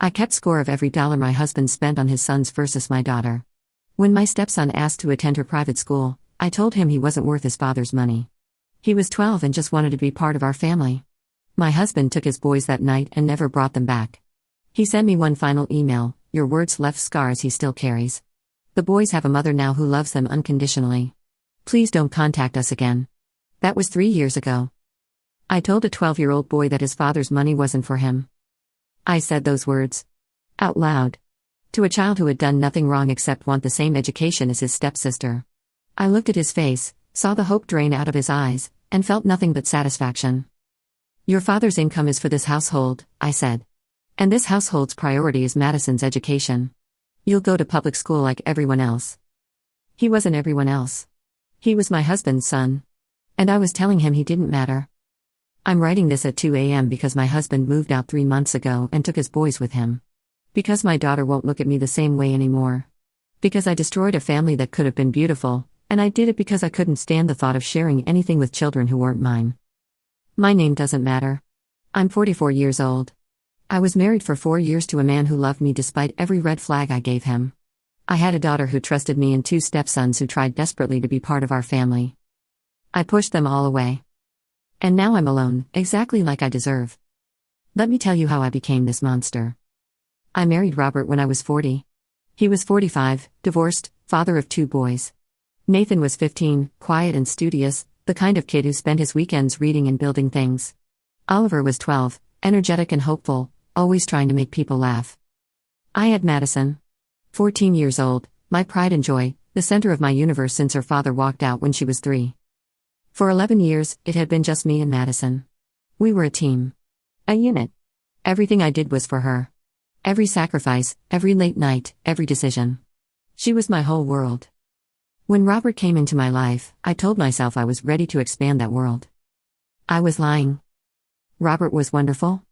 I kept score of every dollar my husband spent on his sons versus my daughter. When my stepson asked to attend her private school, I told him he wasn't worth his father's money. He was 12 and just wanted to be part of our family. My husband took his boys that night and never brought them back. He sent me one final email: "Your words left scars he still carries. The boys have a mother now who loves them unconditionally. Please don't contact us again." That was 3 years ago. I told a 12-year-old boy that his father's money wasn't for him. I said those words out loud to a child who had done nothing wrong except want the same education as his stepsister. I looked at his face, saw the hope drain out of his eyes, and felt nothing but satisfaction. "Your father's income is for this household," I said. "And this household's priority is Madison's education. You'll go to public school like everyone else." He wasn't everyone else. He was my husband's son. And I was telling him he didn't matter. I'm writing this at 2 a.m. because my husband moved out 3 months ago and took his boys with him. Because my daughter won't look at me the same way anymore. Because I destroyed a family that could have been beautiful, and I did it because I couldn't stand the thought of sharing anything with children who weren't mine. My name doesn't matter. I'm 44 years old. I was married for 4 years to a man who loved me despite every red flag I gave him. I had a daughter who trusted me and 2 stepsons who tried desperately to be part of our family. I pushed them all away. And now I'm alone, exactly like I deserve. Let me tell you how I became this monster. I married Robert when I was 40. He was 45, divorced, father of 2 boys. Nathan was 15, quiet and studious, the kind of kid who spent his weekends reading and building things. Oliver was 12, energetic and hopeful, always trying to make people laugh. I had Madison. 14 years old, my pride and joy, the center of my universe since her father walked out when she was 3. For 11 years, it had been just me and Madison. We were a team. A unit. Everything I did was for her. Every sacrifice, every late night, every decision. She was my whole world. When Robert came into my life, I told myself I was ready to expand that world. I was lying. Robert was wonderful.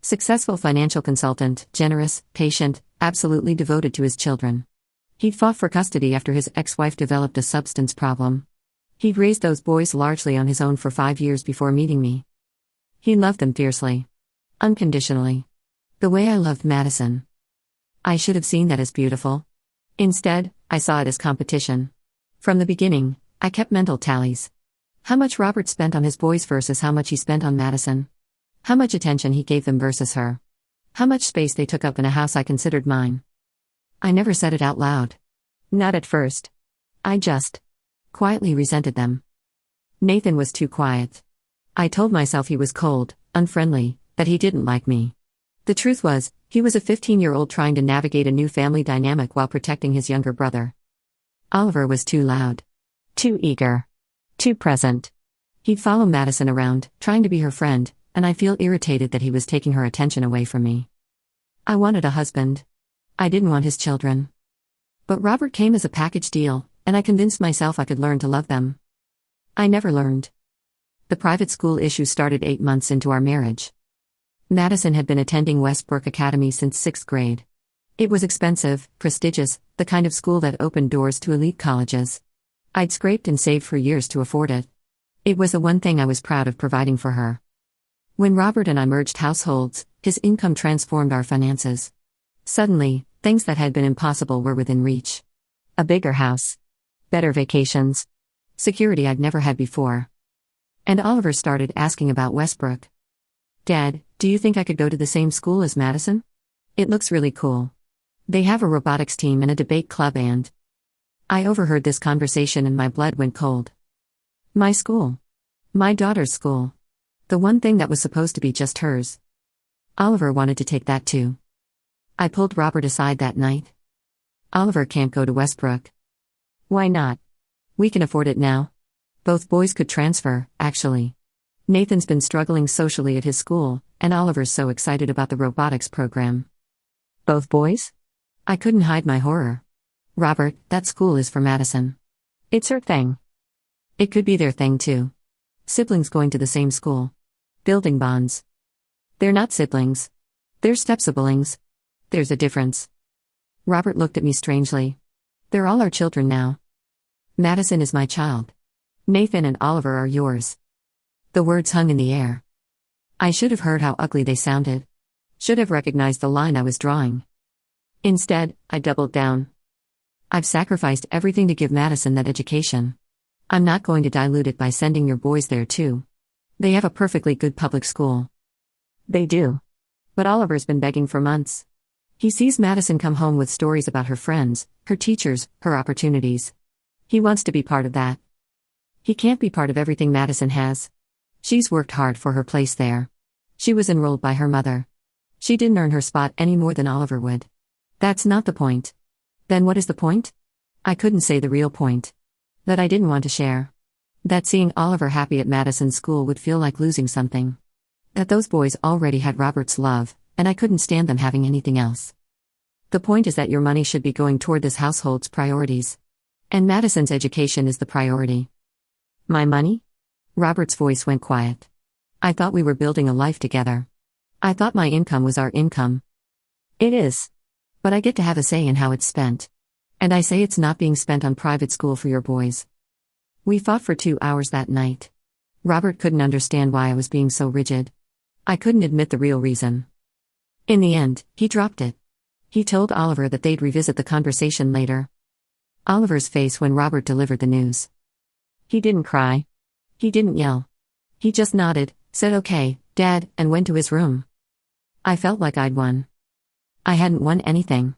Successful financial consultant, generous, patient, absolutely devoted to his children. He'd fought for custody after his ex-wife developed a substance problem. He'd raised those boys largely on his own for 5 years before meeting me. He loved them fiercely. Unconditionally. The way I loved Madison. I should have seen that as beautiful. Instead, I saw it as competition. From the beginning, I kept mental tallies. How much Robert spent on his boys versus how much he spent on Madison. How much attention he gave them versus her. How much space they took up in a house I considered mine. I never said it out loud. Not at first. I just quietly resented them. Nathan was too quiet. I told myself he was cold, unfriendly, that he didn't like me. The truth was, he was a 15-year-old trying to navigate a new family dynamic while protecting his younger brother. Oliver was too loud. Too eager. Too present. He'd follow Madison around, trying to be her friend, and I'd feel irritated that he was taking her attention away from me. I wanted a husband. I didn't want his children. But Robert came as a package deal, and I convinced myself I could learn to love them. I never learned. The private school issue started 8 months into our marriage. Madison had been attending Westbrook Academy since 6th grade. It was expensive, prestigious, the kind of school that opened doors to elite colleges. I'd scraped and saved for years to afford it. It was the one thing I was proud of providing for her. When Robert and I merged households, his income transformed our finances. Suddenly, things that had been impossible were within reach. A bigger house. Better vacations. Security I'd never had before. And Oliver started asking about Westbrook. "Dad, do you think I could go to the same school as Madison? It looks really cool. They have a robotics team and a debate club and..." I overheard this conversation and my blood went cold. My school. My daughter's school. The one thing that was supposed to be just hers. Oliver wanted to take that too. I pulled Robert aside that night. "Oliver can't go to Westbrook." "Why not? We can afford it now." Both boys could transfer, actually. Nathan's been struggling socially at his school, and Oliver's so excited about the robotics program. Both boys? I couldn't hide my horror. "Robert, that school is for Madison. It's her thing." It could be their thing too. Siblings going to the same school. Building bonds. They're not siblings. They're step-siblings. There's a difference. Robert looked at me strangely. "They're all our children now. Madison is my child. Nathan and Oliver are yours." The words hung in the air. I should have heard how ugly they sounded. Should have recognized the line I was drawing. Instead, I doubled down. I've sacrificed everything to give Madison that education. I'm not going to dilute it by sending your boys there too. They have a perfectly good public school. They do. But Oliver's been begging for months. He sees Madison come home with stories about her friends, her teachers, her opportunities. He wants to be part of that. He can't be part of everything Madison has. She's worked hard for her place there. She was enrolled by her mother. She didn't earn her spot any more than Oliver would. That's not the point. Then what is the point? I couldn't say the real point. That I didn't want to share. That seeing Oliver happy at Madison's school would feel like losing something. That those boys already had Robert's love, and I couldn't stand them having anything else. The point is that your money should be going toward this household's priorities. And Madison's education is the priority. My money? Robert's voice went quiet. I thought we were building a life together. I thought my income was our income. It is. But I get to have a say in how it's spent. And I say it's not being spent on private school for your boys. We fought for 2 hours that night. Robert couldn't understand why I was being so rigid. I couldn't admit the real reason. In the end, he dropped it. He told Oliver that they'd revisit the conversation later. Oliver's face when Robert delivered the news. He didn't cry. He didn't yell. He just nodded, said okay, Dad, and went to his room. I felt like I'd won. I hadn't won anything.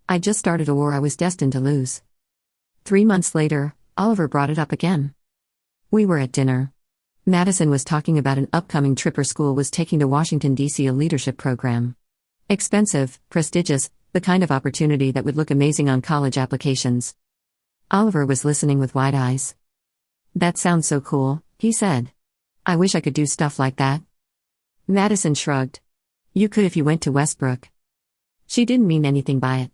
I just started a war I was destined to lose. 3 months later, Oliver brought it up again. We were at dinner. Madison was talking about an upcoming trip her school was taking to Washington, D.C., a leadership program. Expensive, prestigious, the kind of opportunity that would look amazing on college applications. Oliver was listening with wide eyes. That sounds so cool, he said. I wish I could do stuff like that. Madison shrugged. You could if you went to Westbrook. She didn't mean anything by it.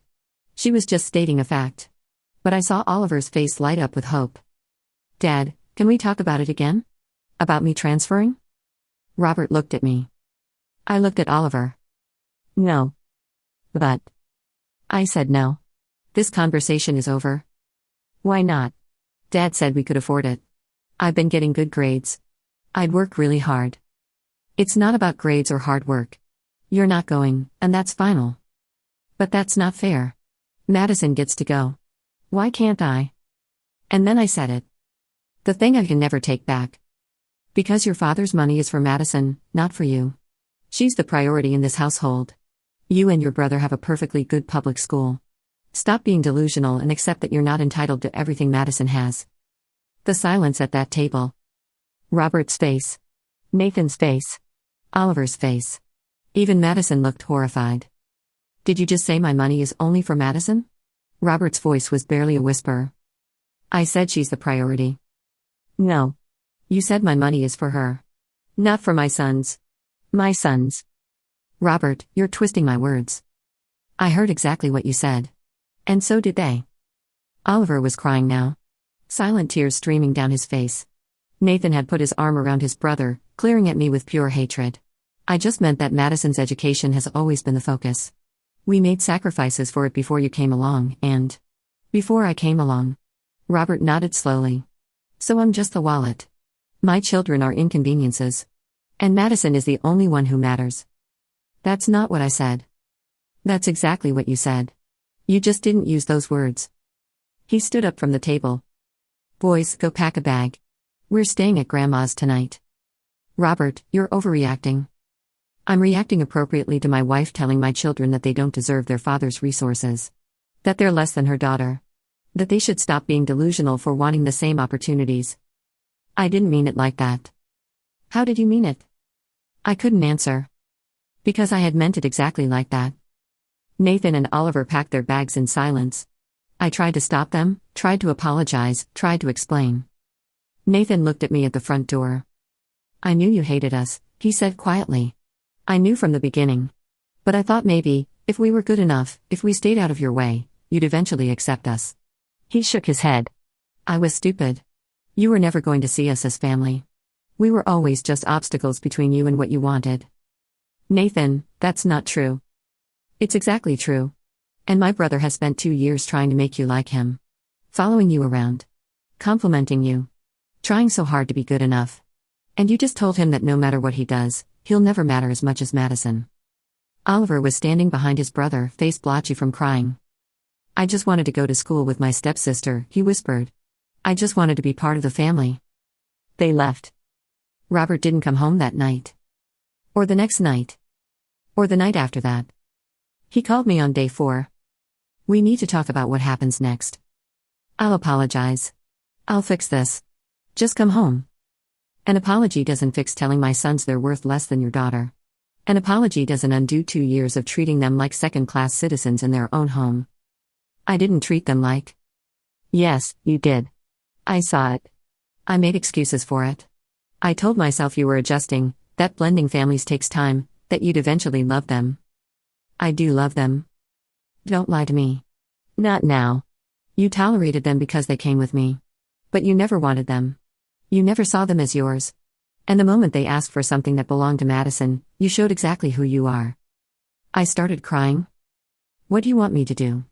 She was just stating a fact. But I saw Oliver's face light up with hope. Dad, can we talk about it again? About me transferring? Robert looked at me. I looked at Oliver. No. But. I said no. This conversation is over. Why not? Dad said we could afford it. I've been getting good grades. I'd work really hard. It's not about grades or hard work. You're not going, and that's final. But that's not fair. Madison gets to go. Why can't I? And then I said it. The thing I can never take back. Because your father's money is for Madison, not for you. She's the priority in this household. You and your brother have a perfectly good public school. Stop being delusional and accept that you're not entitled to everything Madison has. The silence at that table. Robert's face. Nathan's face. Oliver's face. Even Madison looked horrified. Did you just say my money is only for Madison? Robert's voice was barely a whisper. I said she's the priority. No. You said my money is for her. Not for my sons. My sons. Robert, you're twisting my words. I heard exactly what you said. And so did they. Oliver was crying now. Silent tears streaming down his face. Nathan had put his arm around his brother, glaring at me with pure hatred. I just meant that Madison's education has always been the focus. We made sacrifices for it before you came along, and before I came along. Robert nodded slowly. So I'm just the wallet. My children are inconveniences. And Madison is the only one who matters. That's not what I said. That's exactly what you said. You just didn't use those words. He stood up from the table. Boys, go pack a bag. We're staying at Grandma's tonight. Robert, you're overreacting. I'm reacting appropriately to my wife telling my children that they don't deserve their father's resources. That they're less than her daughter. That they should stop being delusional for wanting the same opportunities. I didn't mean it like that. How did you mean it? I couldn't answer. Because I had meant it exactly like that. Nathan and Oliver packed their bags in silence. I tried to stop them, tried to apologize, tried to explain. Nathan looked at me at the front door. I knew you hated us, he said quietly. I knew from the beginning. But I thought maybe, if we were good enough, if we stayed out of your way, you'd eventually accept us. He shook his head. I was stupid. You were never going to see us as family. We were always just obstacles between you and what you wanted. Nathan, that's not true. It's exactly true. And my brother has spent 2 years trying to make you like him. Following you around. Complimenting you. Trying so hard to be good enough. And you just told him that no matter what he does, he'll never matter as much as Madison. Oliver was standing behind his brother, face blotchy from crying. I just wanted to go to school with my stepsister, he whispered. I just wanted to be part of the family. They left. Robert didn't come home that night. Or the next night. Or the night after that. He called me on day 4. We need to talk about what happens next. I'll apologize. I'll fix this. Just come home. An apology doesn't fix telling my sons they're worth less than your daughter. An apology doesn't undo 2 years of treating them like second-class citizens in their own home. I didn't treat them like. Yes, you did. I saw it. I made excuses for it. I told myself you were adjusting, that blending families takes time, that you'd eventually love them. I do love them. Don't lie to me. Not now. You tolerated them because they came with me. But you never wanted them. You never saw them as yours. And the moment they asked for something that belonged to Madison, you showed exactly who you are. I started crying. What do you want me to do?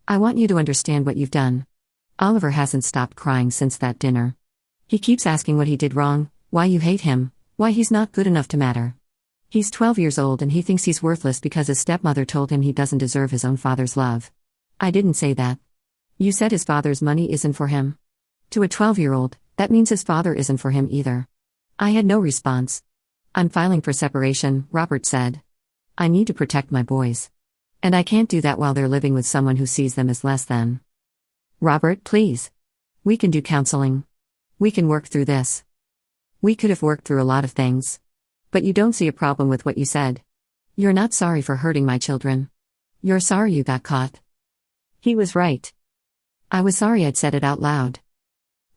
I want you to understand what you've done. Oliver hasn't stopped crying since that dinner. He keeps asking what he did wrong, why you hate him, why he's not good enough to matter. He's 12 years old and he thinks he's worthless because his stepmother told him he doesn't deserve his own father's love. I didn't say that. You said his father's money isn't for him. To a 12-year-old, that means his father isn't for him either. I had no response. I'm filing for separation, Robert said. I need to protect my boys. And I can't do that while they're living with someone who sees them as less than. Robert, please. We can do counseling. We can work through this. We could have worked through a lot of things. But you don't see a problem with what you said. You're not sorry for hurting my children. You're sorry you got caught. He was right. I was sorry I'd said it out loud.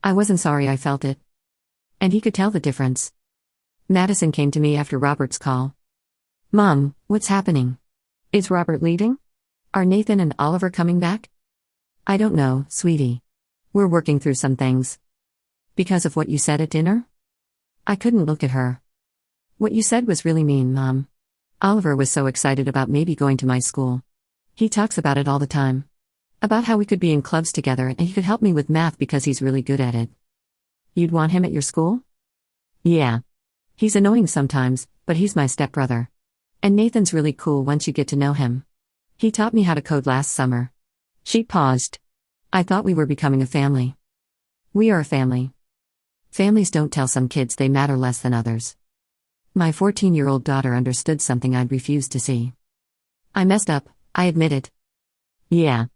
I wasn't sorry I felt it. And he could tell the difference. Madison came to me after Robert's call. Mom, what's happening? Is Robert leaving? Are Nathan and Oliver coming back? I don't know, sweetie. We're working through some things. Because of what you said at dinner? I couldn't look at her. What you said was really mean, Mom. Oliver was so excited about maybe going to my school. He talks about it all the time. About how we could be in clubs together and he could help me with math because he's really good at it. You'd want him at your school? Yeah. He's annoying sometimes, but he's my stepbrother. And Nathan's really cool once you get to know him. He taught me how to code last summer. She paused. I thought we were becoming a family. We are a family. Families don't tell some kids they matter less than others. My 14-year-old daughter understood something I'd refused to see. I messed up, I admit it. Yeah.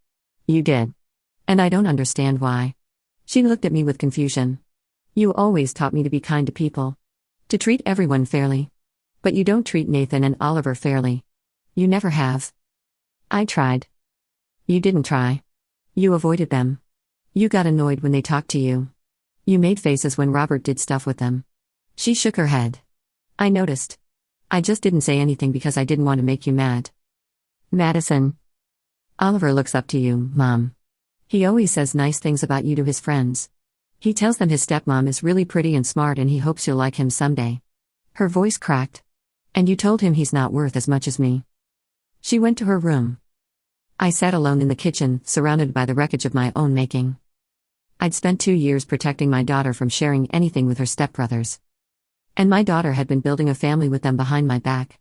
You did. And I don't understand why. She looked at me with confusion. You always taught me to be kind to people. To treat everyone fairly. But you don't treat Nathan and Oliver fairly. You never have. I tried. You didn't try. You avoided them. You got annoyed when they talked to you. You made faces when Robert did stuff with them. She shook her head. I noticed. I just didn't say anything because I didn't want to make you mad. Madison. Oliver looks up to you, Mom. He always says nice things about you to his friends. He tells them his stepmom is really pretty and smart and he hopes you'll like him someday. Her voice cracked. And you told him he's not worth as much as me. She went to her room. I sat alone in the kitchen, surrounded by the wreckage of my own making. I'd spent 2 years protecting my daughter from sharing anything with her stepbrothers. And my daughter had been building a family with them behind my back.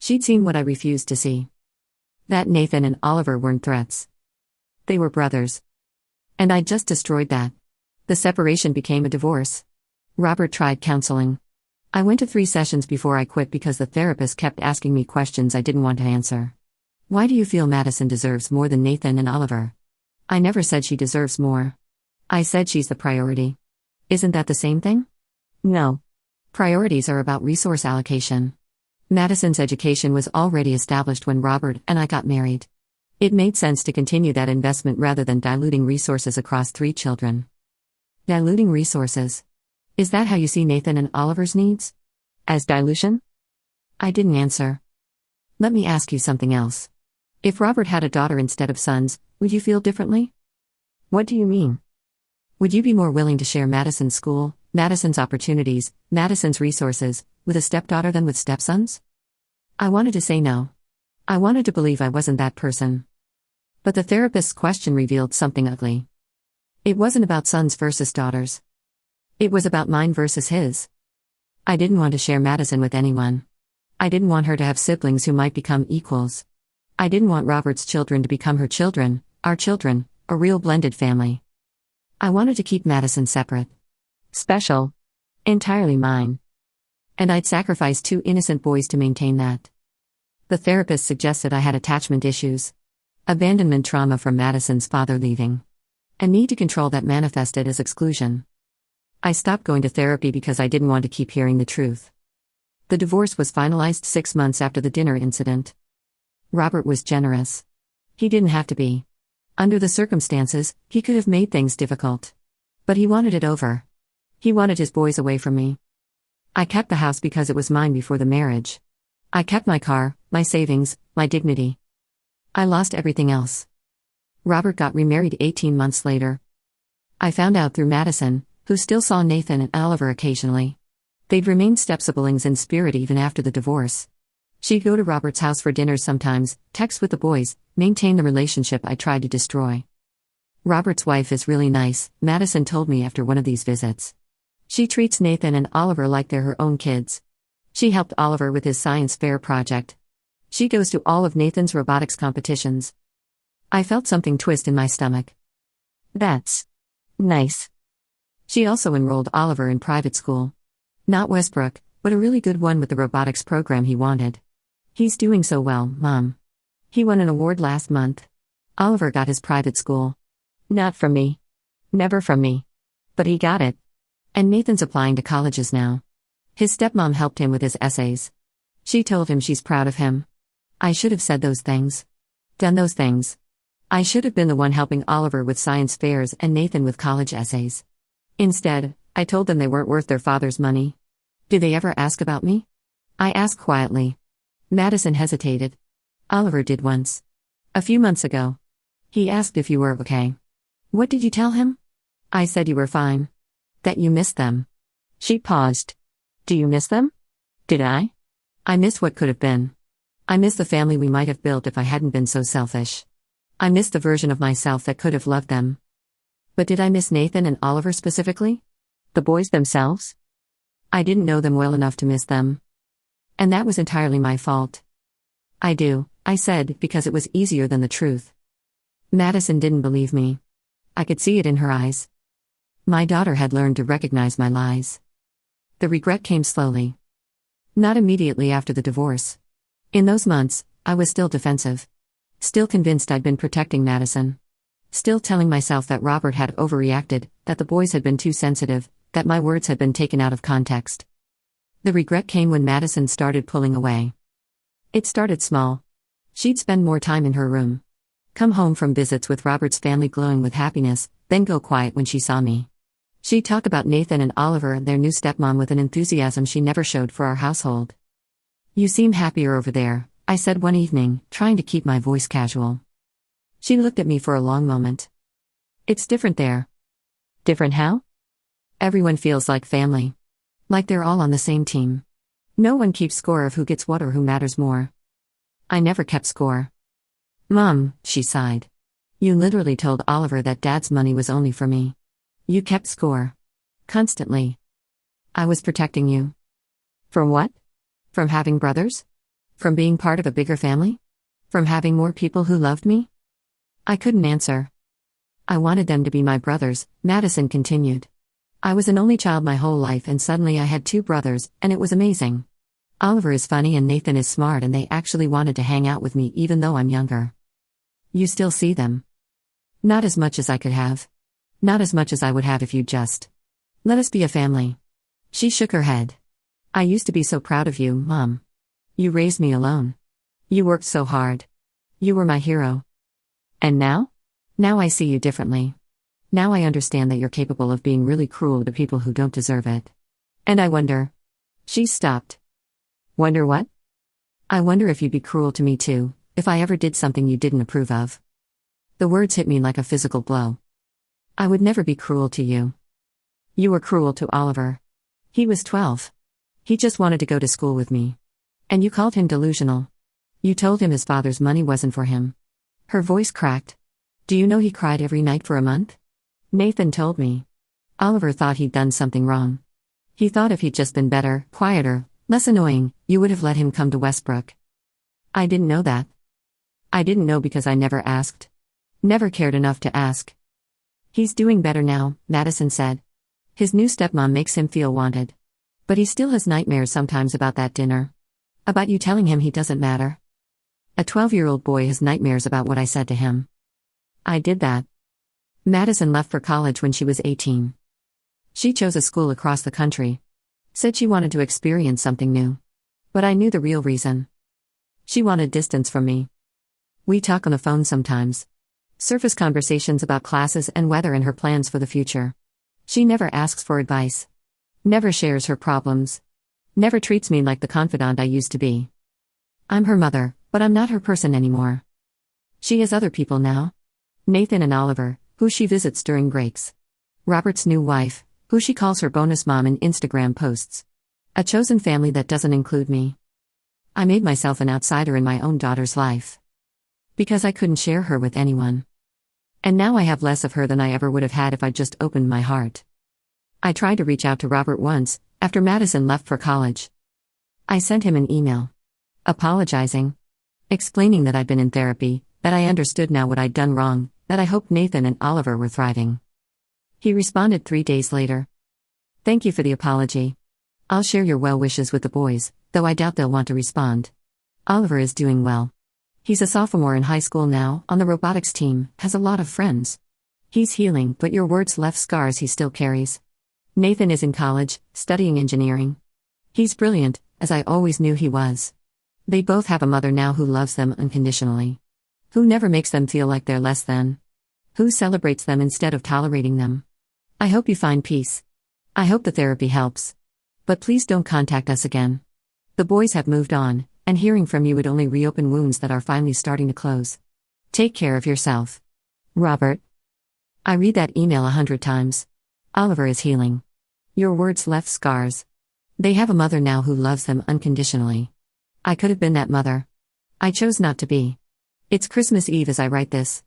She'd seen what I refused to see. That Nathan and Oliver weren't threats. They were brothers. And I'd just destroyed that. The separation became a divorce. Robert tried counseling. I went to 3 sessions before I quit because the therapist kept asking me questions I didn't want to answer. Why do you feel Madison deserves more than Nathan and Oliver? I never said she deserves more. I said she's the priority. Isn't that the same thing? No. Priorities are about resource allocation. Madison's education was already established when Robert and I got married. It made sense to continue that investment rather than diluting resources across 3 children. Diluting resources. Is that how you see Nathan and Oliver's needs? As dilution? I didn't answer. Let me ask you something else. If Robert had a daughter instead of sons, would you feel differently? What do you mean? Would you be more willing to share Madison's school, Madison's opportunities, Madison's resources, with a stepdaughter than with stepsons? I wanted to say no. I wanted to believe I wasn't that person. But the therapist's question revealed something ugly. It wasn't about sons versus daughters. It was about mine versus his. I didn't want to share Madison with anyone. I didn't want her to have siblings who might become equals. I didn't want Robert's children to become her children, our children, a real blended family. I wanted to keep Madison separate. Special. Entirely mine. And I'd sacrifice 2 innocent boys to maintain that. The therapist suggested I had attachment issues. Abandonment trauma from Madison's father leaving. A need to control that manifested as exclusion. I stopped going to therapy because I didn't want to keep hearing the truth. The divorce was finalized 6 months after the dinner incident. Robert was generous. He didn't have to be. Under the circumstances, he could have made things difficult. But he wanted it over. He wanted his boys away from me. I kept the house because it was mine before the marriage. I kept my car, my savings, my dignity. I lost everything else. Robert got remarried 18 months later. I found out through Madison, who still saw Nathan and Oliver occasionally. They'd remained step-siblings in spirit even after the divorce. She'd go to Robert's house for dinners sometimes, text with the boys, maintain the relationship I tried to destroy. Robert's wife is really nice, Madison told me after one of these visits. She treats Nathan and Oliver like they're her own kids. She helped Oliver with his science fair project. She goes to all of Nathan's robotics competitions. I felt something twist in my stomach. That's nice. She also enrolled Oliver in private school. Not Westbrook, but a really good one with the robotics program he wanted. He's doing so well, Mom. He won an award last month. Oliver got his private school. Not from me. Never from me. But he got it. And Nathan's applying to colleges now. His stepmom helped him with his essays. She told him she's proud of him. I should have said those things. Done those things. I should have been the one helping Oliver with science fairs and Nathan with college essays. Instead, I told them they weren't worth their father's money. Did they ever ask about me? I asked quietly. Madison hesitated. Oliver did once. A few months ago. He asked if you were okay. What did you tell him? I said you were fine. That you missed them. She paused. Do you miss them? Did I? I miss what could have been. I miss the family we might have built if I hadn't been so selfish. I miss the version of myself that could have loved them. But did I miss Nathan and Oliver specifically? The boys themselves? I didn't know them well enough to miss them. And that was entirely my fault. I do, I said, because it was easier than the truth. Madison didn't believe me. I could see it in her eyes. My daughter had learned to recognize my lies. The regret came slowly. Not immediately after the divorce. In those months, I was still defensive. Still convinced I'd been protecting Madison. Still telling myself that Robert had overreacted, that the boys had been too sensitive, that my words had been taken out of context. The regret came when Madison started pulling away. It started small. She'd spend more time in her room. Come home from visits with Robert's family glowing with happiness, then go quiet when she saw me. She'd talk about Nathan and Oliver and their new stepmom with an enthusiasm she never showed for our household. You seem happier over there, I said one evening, trying to keep my voice casual. She looked at me for a long moment. It's different there. Different how? Everyone feels like family. Like they're all on the same team. No one keeps score of who gets what or who matters more. I never kept score. Mom, she sighed. You literally told Oliver that Dad's money was only for me. You kept score. Constantly. I was protecting you. From what? From having brothers? From being part of a bigger family? From having more people who loved me? I couldn't answer. I wanted them to be my brothers, Madison continued. I was an only child my whole life and suddenly I had 2 brothers, and it was amazing. Oliver is funny and Nathan is smart and they actually wanted to hang out with me even though I'm younger. You still see them? Not as much as I could have. Not as much as I would have if you'd just let us be a family. She shook her head. I used to be so proud of you, Mom. You raised me alone. You worked so hard. You were my hero. And now? Now I see you differently. Now I understand that you're capable of being really cruel to people who don't deserve it. And I wonder. She stopped. Wonder what? I wonder if you'd be cruel to me too, if I ever did something you didn't approve of. The words hit me like a physical blow. I would never be cruel to you. You were cruel to Oliver. He was 12. He just wanted to go to school with me. And you called him delusional. You told him his father's money wasn't for him. Her voice cracked. Do you know he cried every night for a month? Nathan told me. Oliver thought he'd done something wrong. He thought if he'd just been better, quieter, Less annoying, you would have let him come to Westbrook. I didn't know that. I didn't know because I never asked. Never cared enough to ask. He's doing better now, Madison said. His new stepmom makes him feel wanted. But he still has nightmares sometimes about that dinner. About you telling him he doesn't matter. A 12-year-old boy has nightmares about what I said to him. I did that. Madison left for college when she was 18. She chose a school across the country. Said she wanted to experience something new. But I knew the real reason. She wanted distance from me. We talk on the phone sometimes. Surface conversations about classes and weather and her plans for the future. She never asks for advice. Never shares her problems. Never treats me like the confidant I used to be. I'm her mother, but I'm not her person anymore. She has other people now. Nathan and Oliver, who she visits during breaks. Robert's new wife, who she calls her bonus mom in Instagram posts. A chosen family that doesn't include me. I made myself an outsider in my own daughter's life. Because I couldn't share her with anyone. And now I have less of her than I ever would have had if I'd just opened my heart. I tried to reach out to Robert once, after Madison left for college. I sent him an email. Apologizing. Explaining that I'd been in therapy, that I understood now what I'd done wrong, that I hoped Nathan and Oliver were thriving. He responded 3 days later. Thank you for the apology. I'll share your well wishes with the boys, though I doubt they'll want to respond. Oliver is doing well. He's a sophomore in high school now, on the robotics team, has a lot of friends. He's healing, but your words left scars he still carries. Nathan is in college, studying engineering. He's brilliant, as I always knew he was. They both have a mother now who loves them unconditionally. Who never makes them feel like they're less than. Who celebrates them instead of tolerating them. I hope you find peace. I hope the therapy helps. But please don't contact us again. The boys have moved on, and hearing from you would only reopen wounds that are finally starting to close. Take care of yourself. Robert. I read that email 100 times. Oliver is healing. Your words left scars. They have a mother now who loves them unconditionally. I could have been that mother. I chose not to be. It's Christmas Eve as I write this.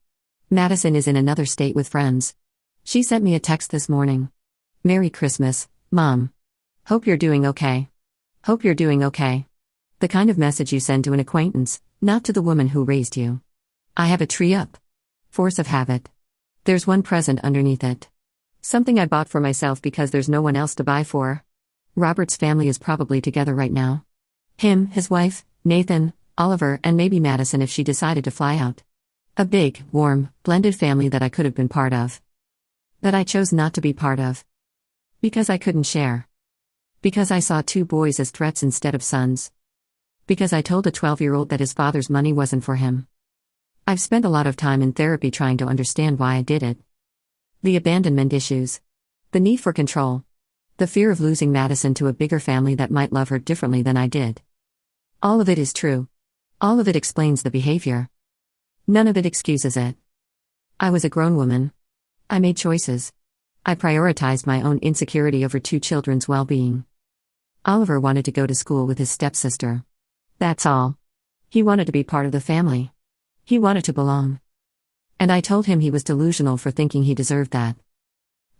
Madison is in another state with friends. She sent me a text this morning. Merry Christmas, Mom. Hope you're doing okay. Hope you're doing okay. The kind of message you send to an acquaintance, not to the woman who raised you. I have a tree up. Force of habit. There's one present underneath it. Something I bought for myself because there's no one else to buy for. Robert's family is probably together right now. Him, his wife, Nathan, Oliver, and maybe Madison if she decided to fly out. A big, warm, blended family that I could have been part of. That I chose not to be part of. Because I couldn't share. Because I saw 2 boys as threats instead of sons. Because I told a 12-year-old that his father's money wasn't for him. I've spent a lot of time in therapy trying to understand why I did it. The abandonment issues. The need for control. The fear of losing Madison to a bigger family that might love her differently than I did. All of it is true. All of it explains the behavior. None of it excuses it. I was a grown woman. I made choices. I prioritized my own insecurity over 2 children's well-being. Oliver wanted to go to school with his stepsister. That's all. He wanted to be part of the family. He wanted to belong. And I told him he was delusional for thinking he deserved that.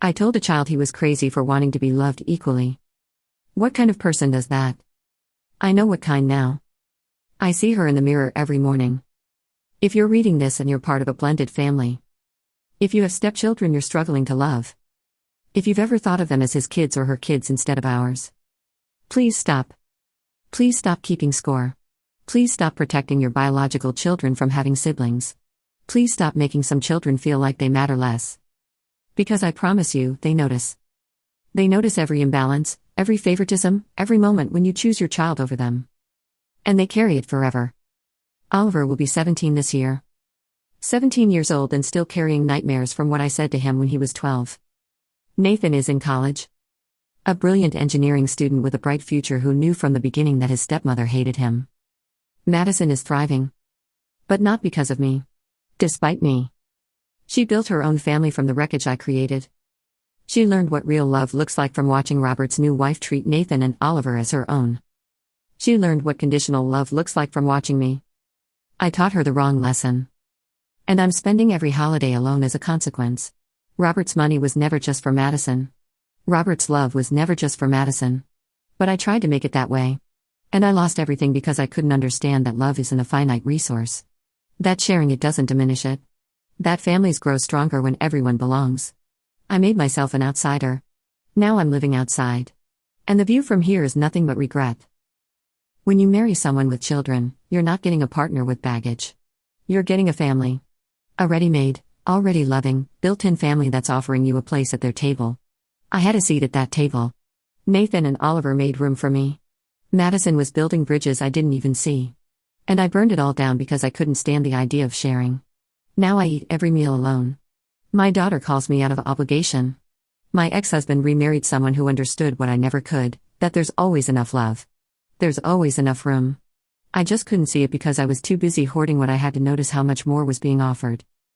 I told a child he was crazy for wanting to be loved equally. What kind of person does that? I know what kind now. I see her in the mirror every morning. If you're reading this and you're part of a blended family. If you have stepchildren you're struggling to love. If you've ever thought of them as his kids or her kids instead of ours. Please stop. Please stop keeping score. Please stop protecting your biological children from having siblings. Please stop making some children feel like they matter less. Because I promise you, they notice. They notice every imbalance, every favoritism, every moment when you choose your child over them. And they carry it forever. Oliver will be 17 this year. 17 years old and still carrying nightmares from what I said to him when he was 12. Nathan is in college. A brilliant engineering student with a bright future who knew from the beginning that his stepmother hated him. Madison is thriving. But not because of me. Despite me. She built her own family from the wreckage I created. She learned what real love looks like from watching Robert's new wife treat Nathan and Oliver as her own. She learned what conditional love looks like from watching me. I taught her the wrong lesson. And I'm spending every holiday alone as a consequence. Robert's money was never just for Madison. Robert's love was never just for Madison. But I tried to make it that way. And I lost everything because I couldn't understand that love isn't a finite resource. That sharing it doesn't diminish it. That families grow stronger when everyone belongs. I made myself an outsider. Now I'm living outside. And the view from here is nothing but regret. When you marry someone with children, you're not getting a partner with baggage. You're getting a family. A ready-made, already loving, built-in family that's offering you a place at their table. I had a seat at that table. Nathan and Oliver made room for me. Madison was building bridges I didn't even see. And I burned it all down because I couldn't stand the idea of sharing. Now I eat every meal alone. My daughter calls me out of obligation. My ex-husband remarried someone who understood what I never could, that there's always enough love. There's always enough room. I just couldn't see it because I was too busy hoarding what I had to notice how much more was being offered.